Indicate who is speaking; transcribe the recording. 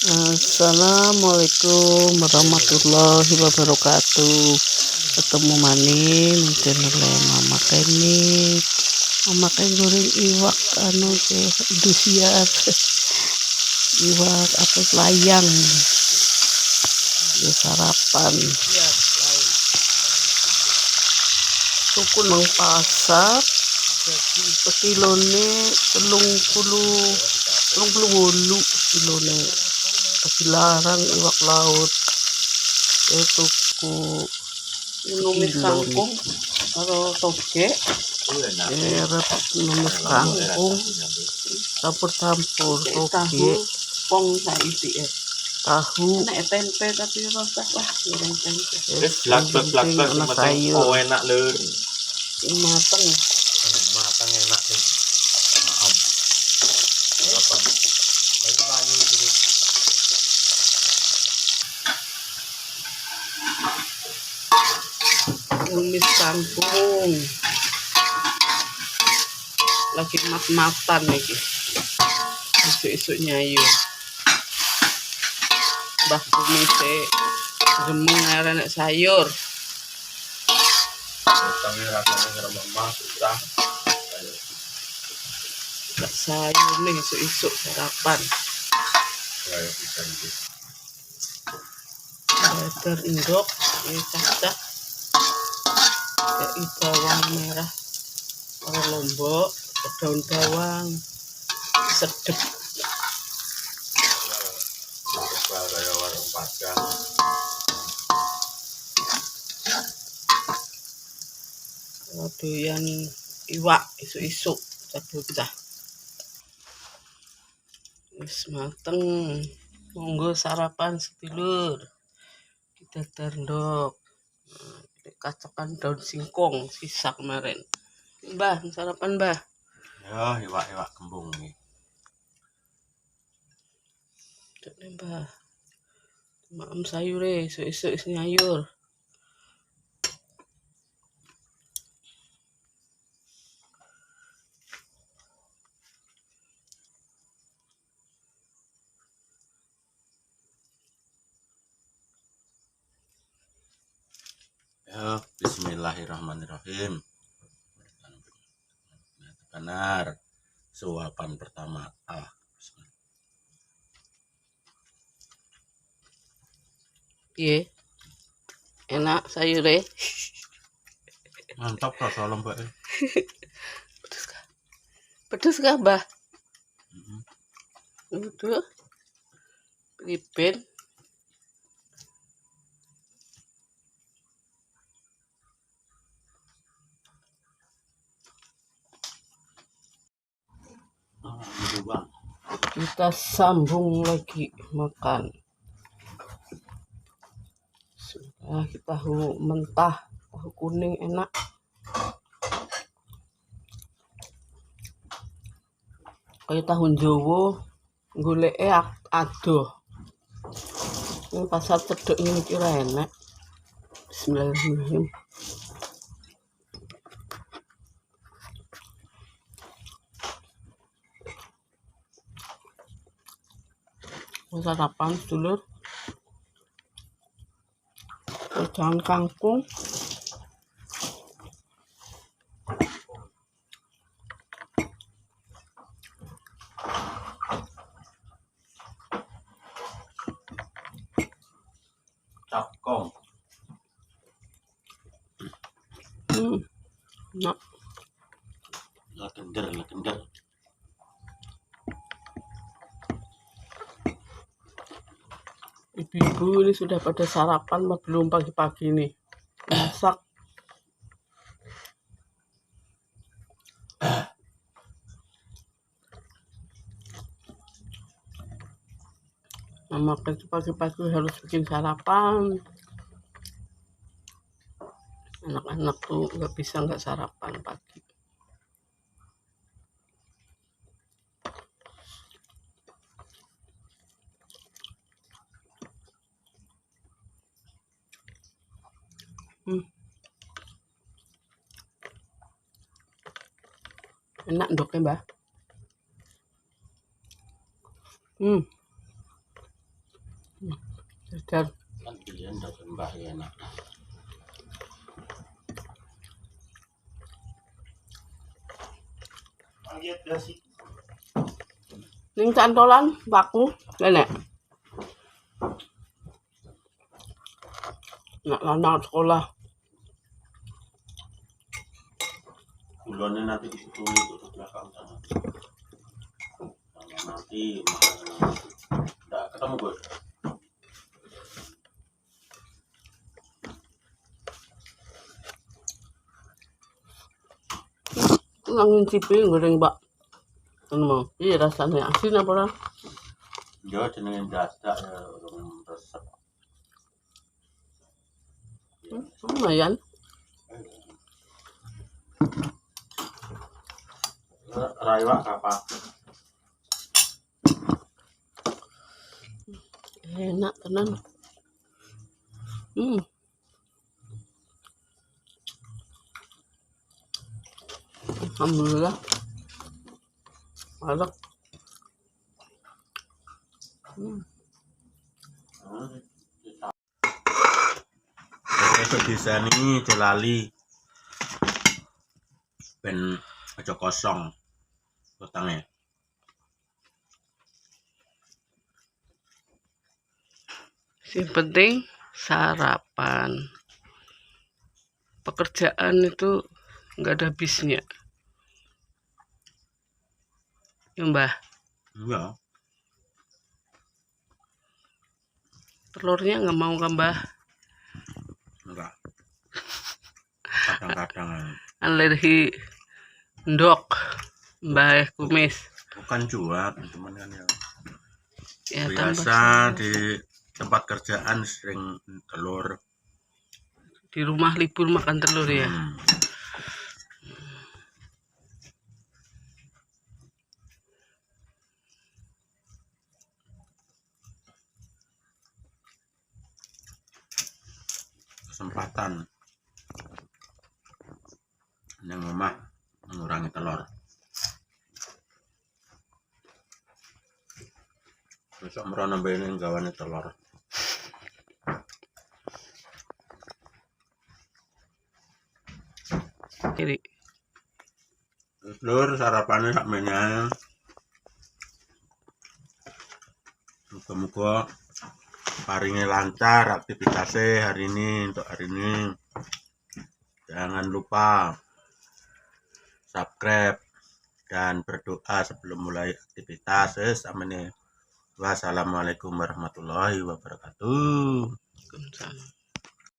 Speaker 1: Assalamualaikum warahmatullahi wabarakatuh. Ketemu maning channel Mama Kenny. Mama Kenny goreng iwak ke Indosiar. Iwak apa layang. Ya sarapan. Tuku nang pasar. Kilone 38 kilone. Larang iwak laut itu numis kangkung karo toge numis kangkung campur toge pong saiki tahu nek tempe tapi rasa lah goreng tempe wis blak-blak sayur enak lur mateng enak sih numis kangkung lagi mat-matan iki isuk-isuk nyayu mbah tumise remeng arek sayur tangi rasane ngremah susah sayur nih isuk-isuk sarapan kayak ikan gitu butter endok cacah kayak bawang merah bawang lombok daun bawang sedep kayak warung Padang doyan iwak isuk-isuk kita wis mateng monggo sarapan sedulur kita terndok kacakan daun singkong sisa kemarin mbah sarapan mbah ya iwak kembung nih mbah maem sayure esuk-esuk nyayur ya bismillahirrahmanirrahim benar suapan pertama piye enak sayure mantap rasa lembek pedes kah mbah udah ribet kita sambung lagi makan kita tahu mentah tahu kuning enak kayak tahun Jawa goleke adoh ini pasar cedek ini kira enak bismillahirrahmanirrahim sarapan dulur jangan kangkung cakong nak lekender ibu-ibu ini sudah pada sarapan belum pagi-pagi nih masak Mama itu pagi-pagi harus bikin sarapan anak-anak tuh nggak bisa nggak sarapan pagi enak ndoknya mbah Dan
Speaker 2: kan biyen ndak sembah enak. Lihat dasi.
Speaker 1: ning cantolan paku nenek. Nak anak sekolah.
Speaker 2: Bulannya nanti ditutup tutup belakang sana. Nanti makan. Nggak ketemu gue.
Speaker 1: Nangin cipi goreng bak. Mau, iya rasanya asin apa lah?
Speaker 2: Dia jenengin dadak ya orang resep.
Speaker 1: Lumayan.
Speaker 2: Raywa apa?
Speaker 1: Enak tenan. Alhamdulillah. Enak.
Speaker 2: Itu bisa nih celali. Ben aja kosong utangnya.
Speaker 1: Yang penting sarapan. Pekerjaan itu nggak ada habisnya. Ya Mbah.
Speaker 2: Iya.
Speaker 1: Telurnya nggak mau kan Mbah?
Speaker 2: Enggak. Kadang-kadang.
Speaker 1: Alergi ndok Mbah kumis.
Speaker 2: Bukan cuak, cuman kan ya
Speaker 1: Biasa
Speaker 2: di tempat kerjaan sering telur.
Speaker 1: Di rumah libur makan telur ya.
Speaker 2: Kesempatan yang mama mengurangi telur. Besok merana nambahin gawane telur.
Speaker 1: Kiri.
Speaker 2: Telur sarapannya sak menyan. Muga-muga paringnya lancar aktivitasnya hari ini untuk hari ini. Jangan lupa subscribe dan berdoa sebelum mulai aktivitas. Wassalamualaikum warahmatullahi wabarakatuh.